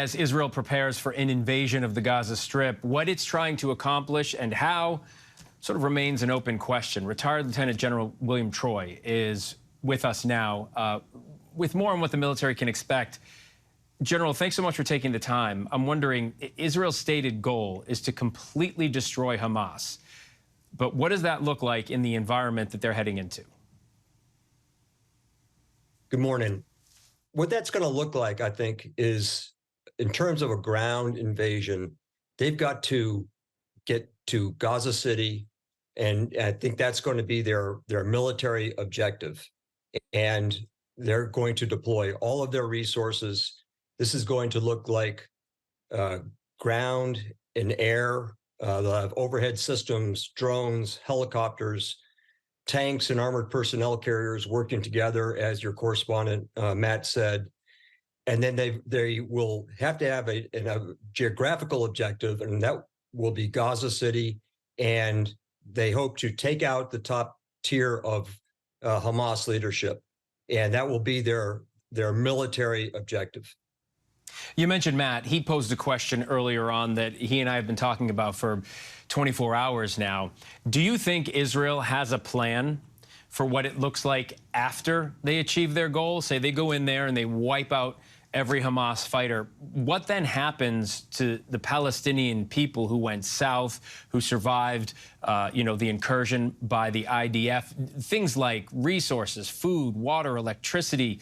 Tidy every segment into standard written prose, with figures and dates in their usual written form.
As Israel prepares for an invasion of the Gaza Strip, what it's trying to accomplish and how sort of remains an open question. Retired Lieutenant General William Troy is with us now with more on what the military can expect. General, thanks so much for taking the time. I'm wondering, Israel's stated goal is to completely destroy Hamas. But what does that look like in the environment that they're heading into? Good morning. What that's going to look like, I think, is in terms of a ground invasion, they've got to get to Gaza City, and I think that's going to be their military objective. And they're going to deploy all of their resources. This is going to look like ground and air. They'll have overhead systems, drones, helicopters, tanks and armored personnel carriers working together, as your correspondent Matt said. And then they will have to have a geographical objective, and that will be Gaza City. And they hope to take out the top tier of Hamas leadership, and that will be their military objective. You mentioned Matt. He posed a question earlier on that he and I have been talking about for 24 hours now. Do you think Israel has a plan for what it looks like after they achieve their goal? Say they go in there and they wipe out every Hamas fighter. What then happens to the Palestinian people who went south, who survived, the incursion by the IDF? Things like resources, food, water, electricity.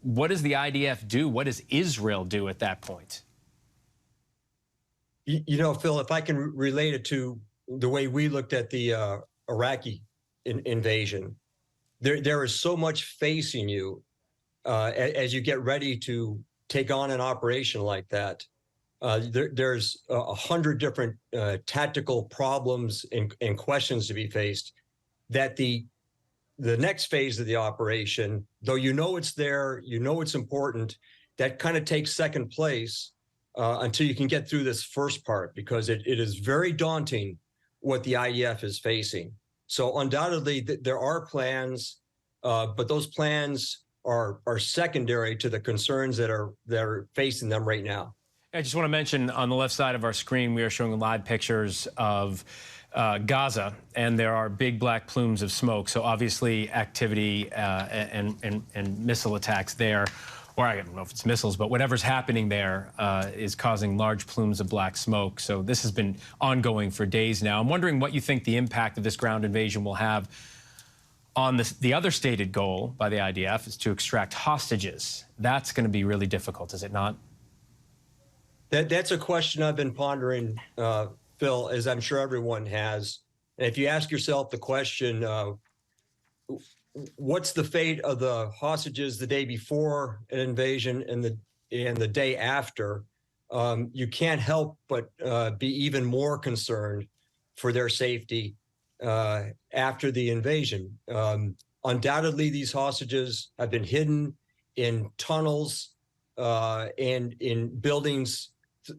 What does the IDF do? What does Israel do at that point? Phil, if I can relate it to the way we looked at the Iraqi invasion, there is so much facing you as you get ready to take on an operation like that. There's 100 different tactical problems and questions to be faced that the next phase of the operation, though it's there, it's important, that kind of takes second place until you can get through this first part, because it is very daunting what the IDF is facing. So undoubtedly there are plans, but those plans are secondary to the concerns that are facing them right now. I just want to mention, on the left side of our screen, we are showing live pictures of Gaza, and there are big black plumes of smoke. So obviously activity and missile attacks there, or I don't know if it's missiles, but whatever's happening there is causing large plumes of black smoke. So this has been ongoing for days now. I'm wondering what you think the impact of this ground invasion will have on the other stated goal by the IDF is to extract hostages. That's going to be really difficult, is it not? That's a question I've been pondering, Phil, as I'm sure everyone has. And if you ask yourself the question, what's the fate of the hostages the day before an invasion and the day after, you can't help but be even more concerned for their safety after the invasion. Undoubtedly, these hostages have been hidden in tunnels and in buildings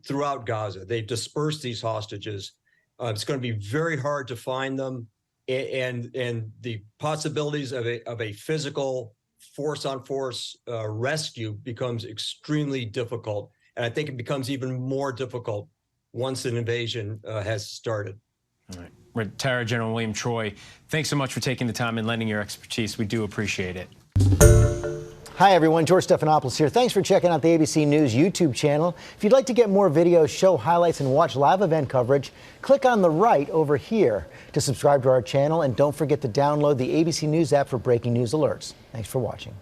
throughout Gaza. They've dispersed these hostages. It's going to be very hard to find them, and the possibilities of a physical force-on-force rescue becomes extremely difficult. And I think it becomes even more difficult once an invasion has started. All right. Retired General William Troy, thanks so much for taking the time and lending your expertise. We do appreciate it. Hi, everyone. George Stephanopoulos here. Thanks for checking out the ABC News YouTube channel. If you'd like to get more videos, show highlights, and watch live event coverage, click on the right over here to subscribe to our channel. And don't forget to download the ABC News app for breaking news alerts. Thanks for watching.